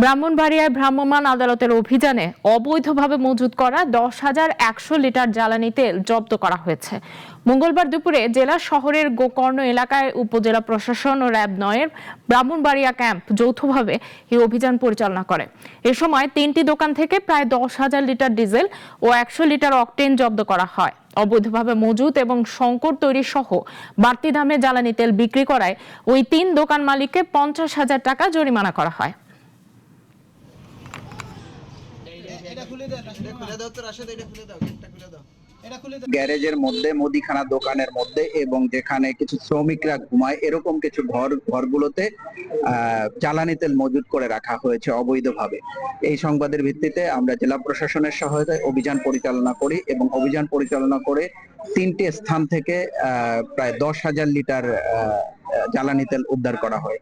ব্রাহ্মণবাড়িয়ায় ভ্রাম্যমাণ আদালতের অভিযানে অবৈধভাবে মজুত করা 10,100 লিটার জ্বালানি তেল জব্দ করা হয়েছে। মঙ্গলবার দুপুরে জেলা শহরের গোকর্ণ এলাকায় উপজেলা প্রশাসন ও র্যাব 9-এর ব্রাহ্মণবাড়িয়া ক্যাম্প যৌথভাবে এই অভিযান পরিচালনা করে। এ সময় 3টি দোকান থেকে প্রায় 10,000 লিটার ডিজেল ও 100 লিটার অকটেন জব্দ করা হয়। অবৈধভাবে মজুত এবং সংকট তৈরি সহ বাড়তি দামে জ্বালানি তেল বিক্রি করায় ওই 3 দোকান মালিককে 50,000 টাকা জরিমানা করা হয়। গ্যারেজের মধ্যে, মুদিখানা দোকানের মধ্যে এবং যেখানে কিছু শ্রমিকরা ঘুমায় এরকম কিছু ঘরগুলোতে জ্বালানি তেল মজুত করে রাখা হয়েছে অবৈধভাবে। এই সংবাদের ভিত্তিতে আমরা জেলা প্রশাসনের সহায়তায় অভিযান পরিচালনা করি এবং অভিযান পরিচালনা করে 3টে স্থান থেকে প্রায় 10,000 লিটার জ্বালানি তেল উদ্ধার করা হয়।